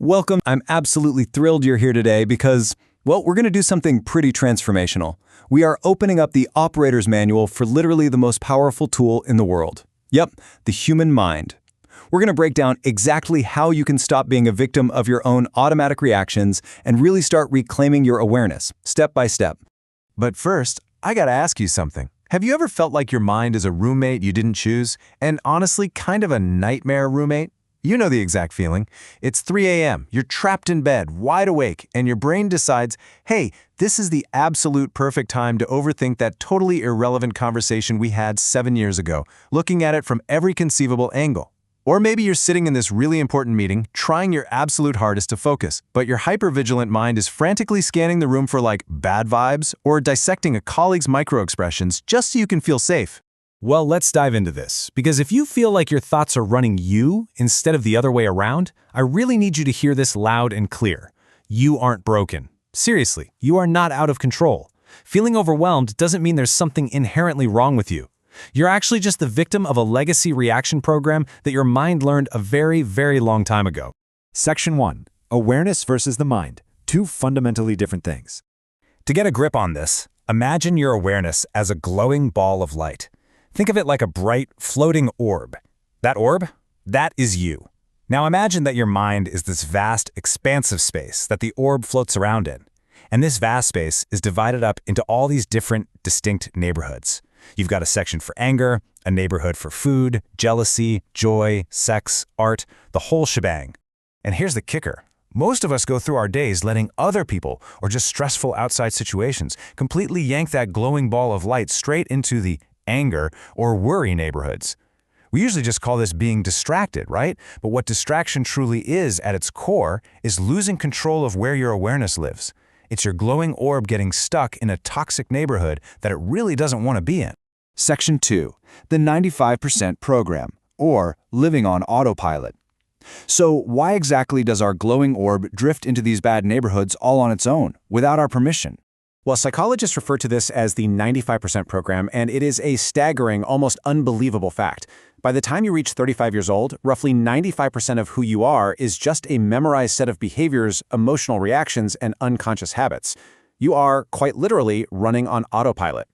Welcome. I'm absolutely thrilled you're here today because, well, we're going to do something pretty transformational. We are opening up the operator's manual for literally the most powerful tool in the world. Yep, the human mind. We're going to break down exactly how you can stop being a victim of your own automatic reactions and really start reclaiming your awareness, step by step. But first, I gotta ask you something. Have you ever felt like your mind is a roommate you didn't choose, and honestly, kind of a nightmare roommate? You know the exact feeling. It's 3 a.m., you're trapped in bed, wide awake, and your brain decides, hey, this is the absolute perfect time to overthink that totally irrelevant conversation we had 7 years ago, looking at it from every conceivable angle. Or maybe you're sitting in this really important meeting, trying your absolute hardest to focus, but your hypervigilant mind is frantically scanning the room for bad vibes or dissecting a colleague's microexpressions just so you can feel safe. Well, let's dive into this, because if you feel like your thoughts are running you instead of the other way around, I really need you to hear this loud and clear. You aren't broken. Seriously, you are not out of control. Feeling overwhelmed doesn't mean there's something inherently wrong with you. You're actually just the victim of a legacy reaction program that your mind learned a very, very long time ago. Section 1. Awareness versus the mind. Two fundamentally different things. To get a grip on this, imagine your awareness as a glowing ball of light. Think of it like a bright, floating orb. That orb? That is you. Now imagine that your mind is this vast, expansive space that the orb floats around in. And this vast space is divided up into all these different, distinct neighborhoods. You've got a section for anger, a neighborhood for food, jealousy, joy, sex, art, the whole shebang. And here's the kicker. Most of us go through our days letting other people or just stressful outside situations completely yank that glowing ball of light straight into the anger or worry neighborhoods. We usually just call this being distracted, right? But what distraction truly is at its core is losing control of where your awareness lives. It's your glowing orb getting stuck in a toxic neighborhood that it really doesn't want to be in. Section 2. The 95% program, or living on autopilot. So why exactly does our glowing orb drift into these bad neighborhoods all on its own, without our permission? Well, psychologists refer to this as the 95% program, and it is a staggering, almost unbelievable fact. By the time you reach 35 years old, roughly 95% of who you are is just a memorized set of behaviors, emotional reactions, and unconscious habits. You are, quite literally, running on autopilot.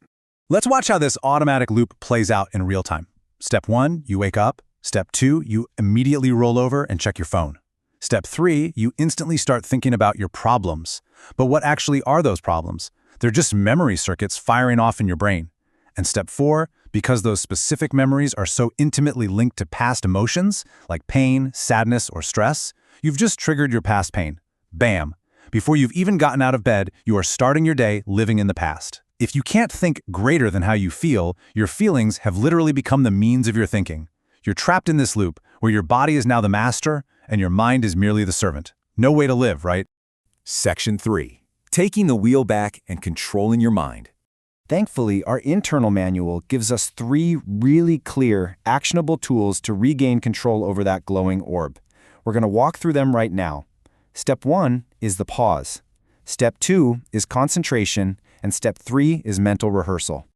Let's watch how this automatic loop plays out in real time. Step 1, you wake up. Step 2, you immediately roll over and check your phone. Step 3, you instantly start thinking about your problems. But what actually are those problems? They're just memory circuits firing off in your brain. And step 4, because those specific memories are so intimately linked to past emotions, like pain, sadness, or stress, you've just triggered your past pain. Bam! Before you've even gotten out of bed, you are starting your day living in the past. If you can't think greater than how you feel, your feelings have literally become the means of your thinking. You're trapped in this loop, where your body is now the master, and your mind is merely the servant. No way to live, right? Section 3. Taking the wheel back and controlling your mind. Thankfully, our internal manual gives us 3 really clear, actionable tools to regain control over that glowing orb. We're going to walk through them right now. Step 1 is the pause. Step 2 is concentration, and step 3 is mental rehearsal.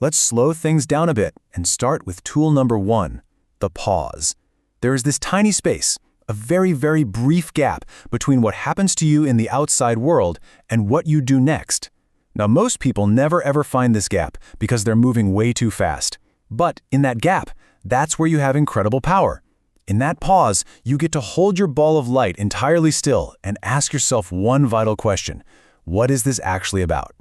Let's slow things down a bit and start with tool number 1, the pause. There is this tiny space, a very, very brief gap between what happens to you in the outside world and what you do next. Now, most people never ever find this gap because they're moving way too fast. But in that gap, that's where you have incredible power. In that pause, you get to hold your ball of light entirely still and ask yourself one vital question. What is this actually about?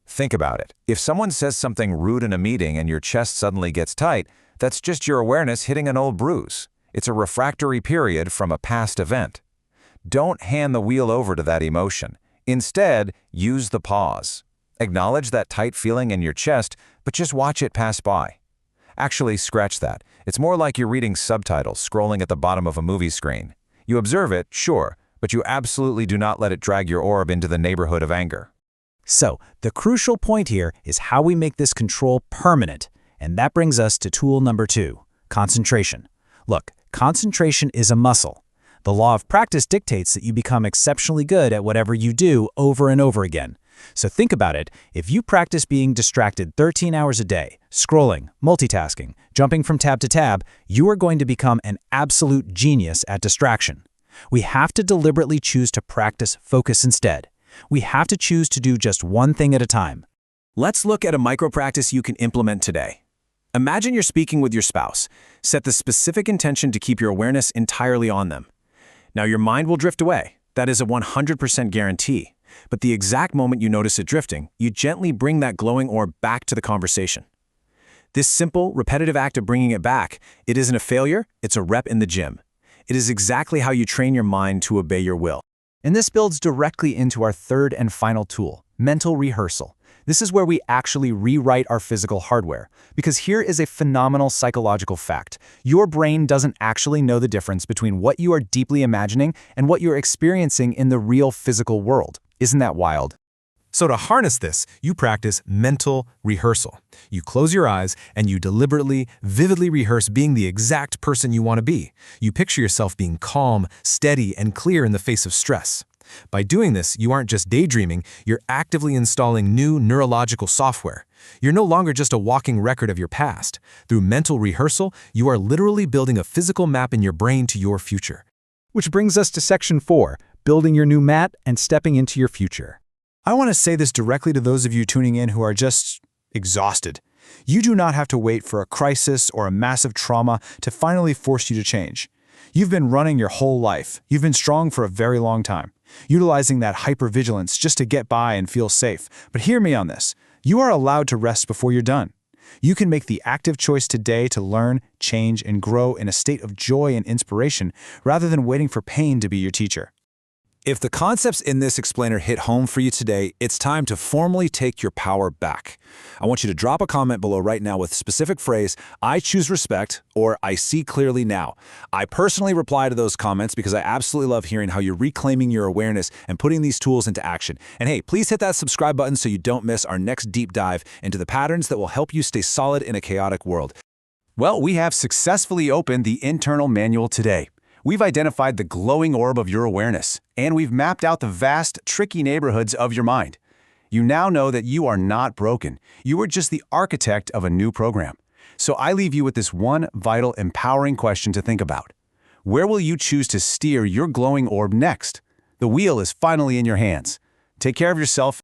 Think about it. If someone says something rude in a meeting and your chest suddenly gets tight, that's just your awareness hitting an old bruise. It's a refractory period from a past event. Don't hand the wheel over to that emotion. Instead, use the pause. Acknowledge that tight feeling in your chest, but just watch it pass by. Actually, scratch that. It's more like you're reading subtitles scrolling at the bottom of a movie screen. You observe it, sure, but you absolutely do not let it drag your orb into the neighborhood of anger. So, the crucial point here is how we make this control permanent. And that brings us to tool number 2, concentration. Look, concentration is a muscle. The law of practice dictates that you become exceptionally good at whatever you do over and over again. So think about it. If you practice being distracted 13 hours a day, scrolling, multitasking, jumping from tab to tab, you are going to become an absolute genius at distraction. We have to deliberately choose to practice focus instead. We have to choose to do just one thing at a time. Let's look at a micro-practice you can implement today. Imagine you're speaking with your spouse. Set the specific intention to keep your awareness entirely on them. Now your mind will drift away. That is a 100% guarantee. But the exact moment you notice it drifting, you gently bring that glowing orb back to the conversation. This simple, repetitive act of bringing it back, it isn't a failure, it's a rep in the gym. It is exactly how you train your mind to obey your will. And this builds directly into our third and final tool, mental rehearsal. This is where we actually rewrite our physical hardware. Because here is a phenomenal psychological fact. Your brain doesn't actually know the difference between what you are deeply imagining and what you're experiencing in the real physical world. Isn't that wild? So to harness this, you practice mental rehearsal. You close your eyes and you deliberately, vividly rehearse being the exact person you want to be. You picture yourself being calm, steady, and clear in the face of stress. By doing this, you aren't just daydreaming, you're actively installing new neurological software. You're no longer just a walking record of your past. Through mental rehearsal, you are literally building a physical map in your brain to your future. Which brings us to Section 4, building your new mat and stepping into your future. I want to say this directly to those of you tuning in who are just exhausted. You do not have to wait for a crisis or a massive trauma to finally force you to change. You've been running your whole life. You've been strong for a very long time, utilizing that hypervigilance just to get by and feel safe. But hear me on this. You are allowed to rest before you're done. You can make the active choice today to learn, change, and grow in a state of joy and inspiration rather than waiting for pain to be your teacher. If the concepts in this explainer hit home for you today, it's time to formally take your power back. I want you to drop a comment below right now with specific phrase, "I choose respect," or "I see clearly now." I personally reply to those comments because I absolutely love hearing how you're reclaiming your awareness and putting these tools into action. And hey, please hit that subscribe button so you don't miss our next deep dive into the patterns that will help you stay solid in a chaotic world. Well, we have successfully opened the internal manual today. We've identified the glowing orb of your awareness, and we've mapped out the vast, tricky neighborhoods of your mind. You now know that you are not broken. You are just the architect of a new program. So I leave you with this one vital, empowering question to think about. Where will you choose to steer your glowing orb next? The wheel is finally in your hands. Take care of yourself.